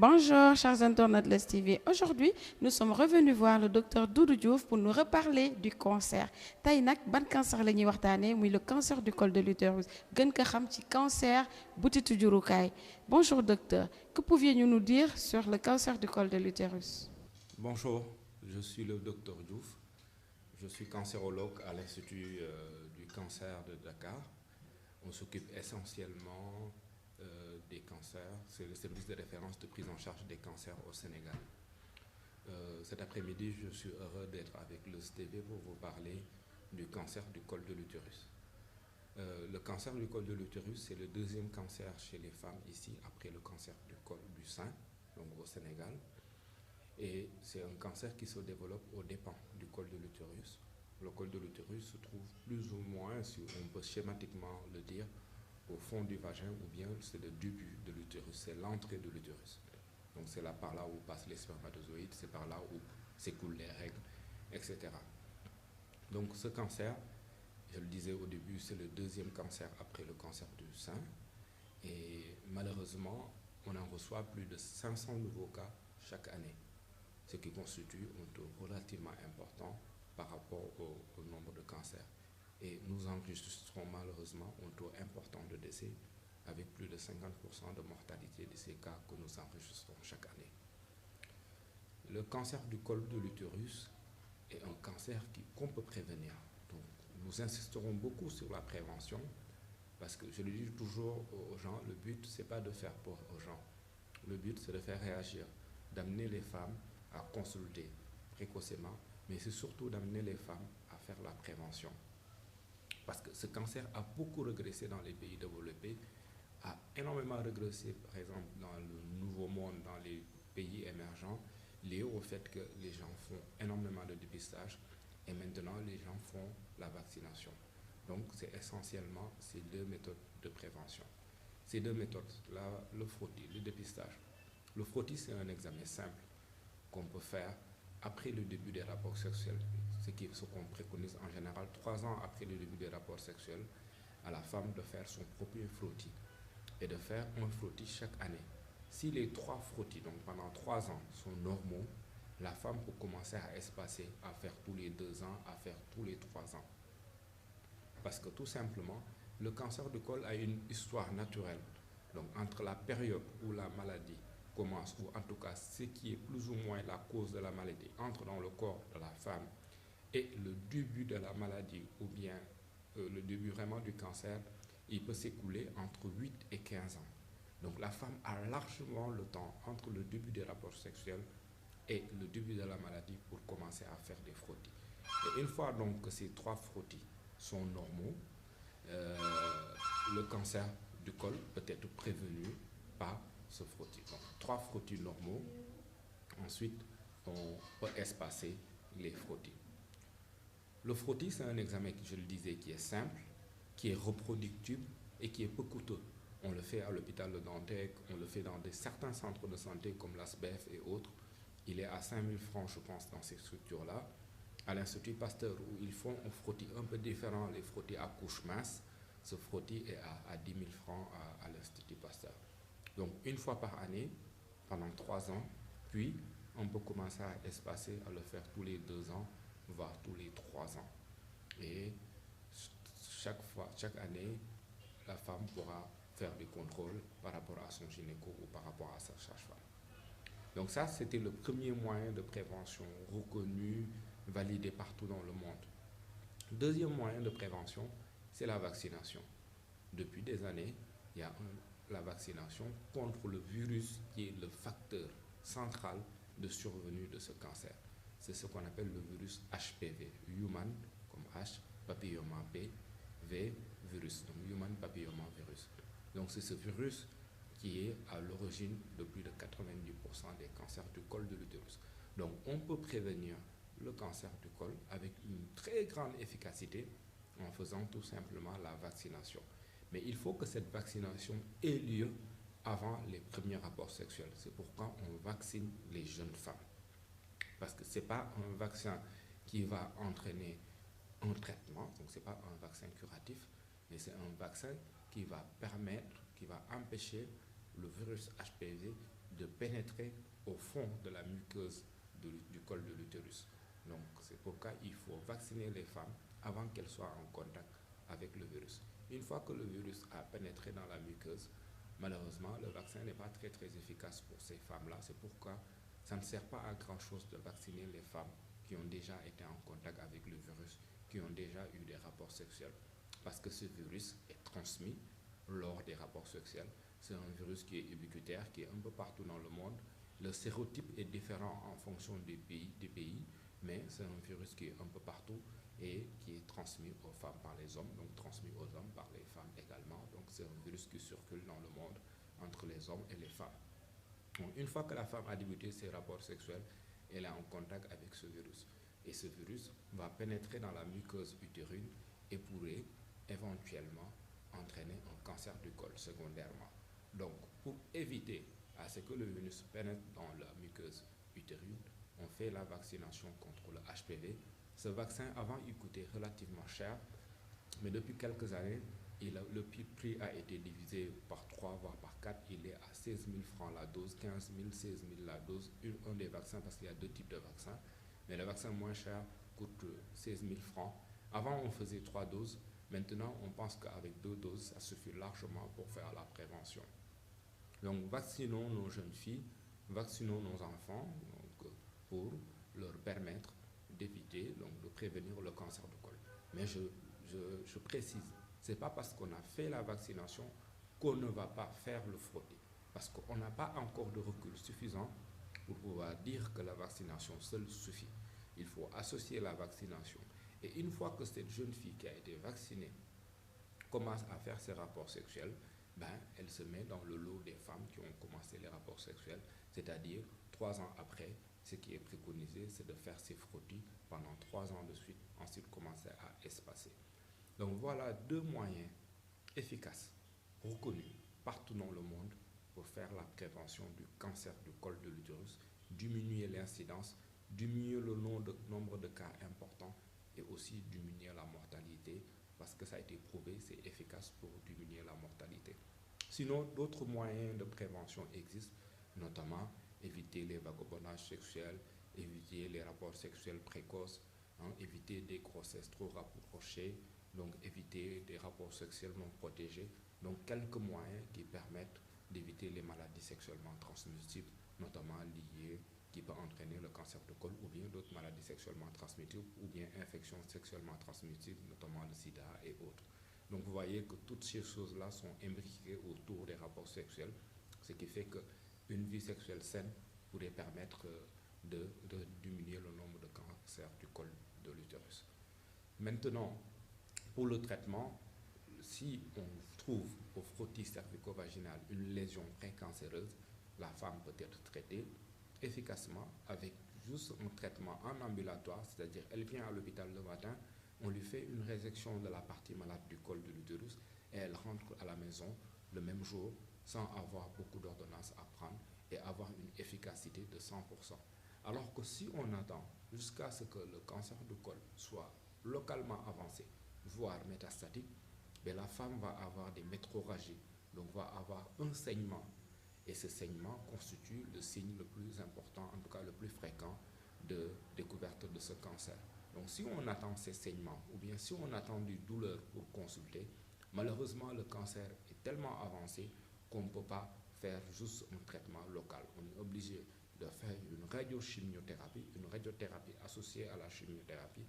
Bonjour, chers internautes de l'Est TV. Aujourd'hui, nous sommes revenus voir le docteur Doudou Diouf pour nous reparler du cancer. Tey nag ban cancer la ñuy waxtaanee muy le cancer du col de l'utérus gën ko xam ci cancer butitu jurukaay. Bonjour docteur, que pouviez-vous nous dire sur le cancer du col de l'utérus? Bonjour, je suis le docteur Diouf. Je suis cancérologue à l'Institut du cancer de Dakar. On s'occupe essentiellement des cancers. C'est le service de référence de prise en charge des cancers au Sénégal. Cet après-midi, je suis heureux d'être avec le STV pour vous parler du cancer du col de l'utérus. Le cancer du col de l'utérus, c'est le deuxième cancer chez les femmes ici, après le cancer du col du sein, donc au Sénégal. Et c'est un cancer qui se développe aux dépens du col de l'utérus. Le col de l'utérus se trouve plus ou moins, si on peut schématiquement le dire, au fond du vagin, ou bien c'est le début de l'utérus, c'est l'entrée de l'utérus. Donc c'est là par là où passent les spermatozoïdes, c'est par là où s'écoulent les règles, etc. Donc ce cancer, je le disais au début, c'est le deuxième cancer après le cancer du sein. Et malheureusement, on en reçoit plus de 500 nouveaux cas chaque année, ce qui constitue un taux relativement important par rapport au nombre de cancers. Et nous enregistrons malheureusement un taux important de décès avec plus de 50% de mortalité de ces cas que nous enregistrons chaque année. Le cancer du col de l'utérus est un cancer qu'on peut prévenir. Donc, nous insisterons beaucoup sur la prévention parce que je le dis toujours aux gens, le but c'est pas de faire peur aux gens. Le but c'est de faire réagir, d'amener les femmes à consulter précocement, mais c'est surtout d'amener les femmes à faire la prévention. Parce que ce cancer a beaucoup régressé dans les pays développés, a énormément régressé par exemple dans le Nouveau Monde, dans les pays émergents, lié au fait que les gens font énormément de dépistage et maintenant les gens font la vaccination. Donc c'est essentiellement ces deux méthodes de prévention. Ces deux méthodes, le frottis, le dépistage. Le frottis, c'est un examen simple qu'on peut faire après le début des rapports sexuels, ce qu'on préconise en général 3 ans après le début des rapports sexuels, à la femme de faire son propre frottis et de faire un frottis chaque année. Si les 3 frottis, donc pendant 3 ans, sont normaux, la femme peut commencer à espacer, à faire tous les 2 ans, à faire tous les 3 ans. Parce que tout simplement, le cancer du col a une histoire naturelle. Donc entre la période où la maladie commence, ou en tout cas ce qui est plus ou moins la cause de la maladie, entre dans le corps de la femme et le début de la maladie, ou bien le début vraiment du cancer, il peut s'écouler entre 8 et 15 ans. Donc la femme a largement le temps entre le début des rapports sexuels et le début de la maladie pour commencer à faire des frottis. Et une fois donc que ces 3 frottis sont normaux, le cancer du col peut être prévenu par ce frottis. Donc 3 frottis normaux, ensuite on peut espacer les frottis. Le frottis, c'est un examen, je le disais, qui est simple, qui est reproductible et qui est peu coûteux. On le fait à l'hôpital de Dantec, on le fait dans certains centres de santé comme l'ASBEF et autres. Il est à 5 000 francs, je pense, dans ces structures-là. À l'Institut Pasteur, où ils font un frottis un peu différent, les frottis à couche mince, ce frottis est à 10 000 francs à l'Institut Pasteur. Donc, une fois par année, pendant 3 ans, puis on peut commencer à espacer, à le faire tous les 2 ans, voire tous les 3 ans. Et chaque année, la femme pourra faire des contrôles par rapport à son gynéco ou par rapport à sa sage-femme. Donc ça, c'était le premier moyen de prévention reconnu, validé partout dans le monde. Deuxième moyen de prévention, c'est la vaccination. Depuis des années, il y a la vaccination contre le virus qui est le facteur central de survenue de ce cancer. C'est ce qu'on appelle le virus HPV, Human comme H, papilloma B, V, virus, donc Human Papilloma Virus. Donc c'est ce virus qui est à l'origine de plus de 90% des cancers du col de l'utérus. Donc on peut prévenir le cancer du col avec une très grande efficacité en faisant tout simplement la vaccination. Mais il faut que cette vaccination ait lieu avant les premiers rapports sexuels. C'est pourquoi on vaccine les jeunes femmes. Parce que ce n'est pas un vaccin qui va entraîner un traitement, donc ce n'est pas un vaccin curatif, mais c'est un vaccin qui va permettre, qui va empêcher le virus HPV de pénétrer au fond de la muqueuse du col de l'utérus. Donc c'est pourquoi il faut vacciner les femmes avant qu'elles soient en contact avec le virus. Une fois que le virus a pénétré dans la muqueuse, malheureusement, le vaccin n'est pas très efficace pour ces femmes-là. C'est pourquoi ça ne sert pas à grand-chose de vacciner les femmes qui ont déjà été en contact avec le virus, qui ont déjà eu des rapports sexuels. Parce que ce virus est transmis lors des rapports sexuels. C'est un virus qui est ubiquitaire, qui est un peu partout dans le monde. Le sérotype est différent en fonction des pays, mais c'est un virus qui est un peu partout et qui est transmis aux femmes par les hommes, donc transmis aux hommes par les femmes également. Donc c'est un virus qui circule dans le monde entre les hommes et les femmes. Donc, une fois que la femme a débuté ses rapports sexuels, elle est en contact avec ce virus. Et ce virus va pénétrer dans la muqueuse utérine et pourrait éventuellement entraîner un cancer du col secondairement. Donc, pour éviter à ce que le virus pénètre dans la muqueuse utérine, on fait la vaccination contre le HPV. Ce vaccin, avant, il coûtait relativement cher, mais depuis quelques années, le prix a été divisé par 3, voire par 4. Il est à 16 000 francs la dose, 15 000, 16 000 la dose. Un des vaccins, parce qu'il y a 2 types de vaccins. Mais le vaccin moins cher coûte 16 000 francs. Avant, on faisait 3 doses. Maintenant, on pense qu'avec 2 doses, ça suffit largement pour faire la prévention. Donc, vaccinons nos jeunes filles, vaccinons nos enfants donc, pour leur permettre d'éviter, donc de prévenir le cancer du col. Mais je précise, ce n'est pas parce qu'on a fait la vaccination qu'on ne va pas faire le frottis. Parce qu'on n'a pas encore de recul suffisant pour pouvoir dire que la vaccination seule suffit. Il faut associer la vaccination. Et une fois que cette jeune fille qui a été vaccinée commence à faire ses rapports sexuels, elle se met dans le lot des femmes qui ont commencé les rapports sexuels, c'est-à-dire 3 ans après, ce qui est préconisé, c'est de faire ses frottis pendant 3 ans de suite, ensuite commencer à espacer. Donc voilà 2 moyens efficaces, reconnus partout dans le monde pour faire la prévention du cancer du col de l'utérus, diminuer l'incidence, diminuer le nombre de cas importants et aussi diminuer la mortalité parce que ça a été prouvé, c'est efficace pour diminuer la mortalité. Sinon, d'autres moyens de prévention existent, notamment éviter les vagabondages sexuels, éviter les rapports sexuels précoces, éviter des grossesses trop rapprochées, donc éviter des rapports sexuels non protégés. Donc quelques moyens qui permettent d'éviter les maladies sexuellement transmissibles, notamment liées, qui peuvent entraîner le cancer du col ou bien d'autres maladies sexuellement transmissibles ou bien infections sexuellement transmissibles, notamment le sida et autres. Donc vous voyez que toutes ces choses-là sont imbriquées autour des rapports sexuels, ce qui fait qu'une vie sexuelle saine pourrait permettre de diminuer le nombre de cancers du col de l'utérus. Maintenant, pour le traitement, si on trouve au frottis cervico-vaginal une lésion précancéreuse, la femme peut être traitée efficacement avec juste un traitement en ambulatoire, c'est-à-dire elle vient à l'hôpital le matin, on lui fait une résection de la partie malade du col de l'utérus et elle rentre à la maison le même jour sans avoir beaucoup d'ordonnances à prendre et avoir une efficacité de 100%. Alors que si on attend jusqu'à ce que le cancer du col soit localement avancé, voire métastatique, la femme va avoir des métrorragies, donc va avoir un saignement. Et ce saignement constitue le signe le plus important, en tout cas le plus fréquent, de découverte de ce cancer. Donc si on attend ces saignements, ou bien si on attend des douleurs pour consulter, malheureusement le cancer est tellement avancé qu'on ne peut pas faire juste un traitement local. On est obligé de faire une radiochimiothérapie, une radiothérapie associée à la chimiothérapie,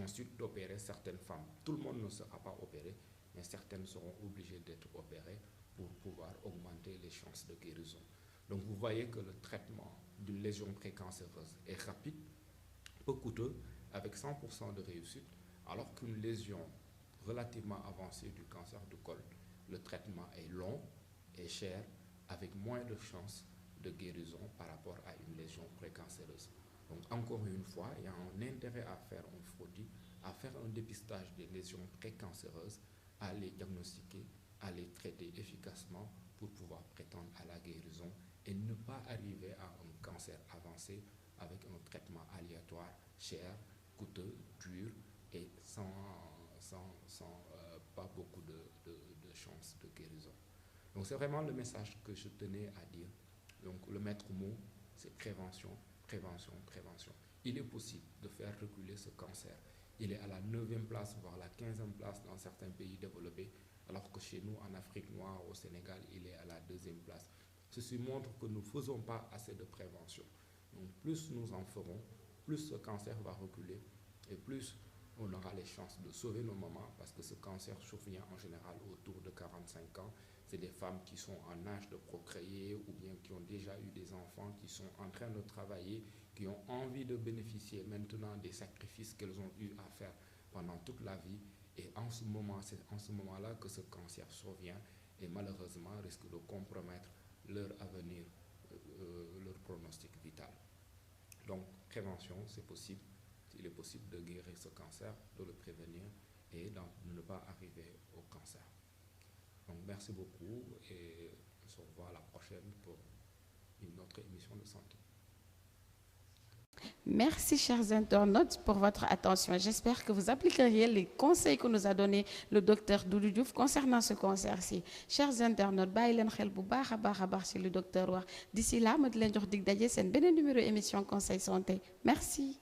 ensuite d'opérer certaines femmes. Tout le monde ne sera pas opéré, mais certaines seront obligées d'être opérées pour pouvoir augmenter les chances de guérison. Donc vous voyez que le traitement d'une lésion précancéreuse est rapide, peu coûteux, avec 100% de réussite, alors qu'une lésion relativement avancée du cancer du col, le traitement est long et cher, avec moins de chances de guérison par rapport à une lésion précancéreuse. Donc encore une fois, il y a un intérêt à faire un frottis, à faire un dépistage des lésions précancéreuses, à les diagnostiquer, à les traiter efficacement pour pouvoir prétendre à la guérison et ne pas arriver à un cancer avancé avec un traitement aléatoire, cher, coûteux, dur et sans pas beaucoup de chances de guérison. Donc c'est vraiment le message que je tenais à dire. Donc le maître mot, c'est prévention, prévention, prévention. Il est possible de faire reculer ce cancer. Il est à la 9e place, voire la 15e place dans certains pays développés, alors que chez nous, en Afrique noire, au Sénégal, il est à la 2e place. Ceci montre que nous ne faisons pas assez de prévention. Donc plus nous en ferons, plus ce cancer va reculer et plus on aura les chances de sauver nos mamans, parce que ce cancer survient en général autour de 45 ans. C'est des femmes qui sont en âge de procréer ou bien qui ont déjà eu des enfants, qui sont en train de travailler, qui ont envie de bénéficier maintenant des sacrifices qu'elles ont eu à faire pendant toute la vie. Et en ce moment, c'est en ce moment-là que ce cancer survient et malheureusement risque de compromettre leur avenir, leur pronostic vital. Donc, prévention, c'est possible. Il est possible de guérir ce cancer, de le prévenir et de ne pas arriver au cancer. Donc, merci beaucoup et on se revoit à la prochaine pour une autre émission de santé. Merci, chers internautes, pour votre attention. J'espère que vous appliquerez les conseils que nous a donnés le docteur Doudou Diouf concernant ce cancer-ci. Chers internautes, bàyyi leen xel bu baax a baax ci le docteur wax. D'ici là, ma di leen jox dig daje seen beneen numéro émission conseil santé. Merci.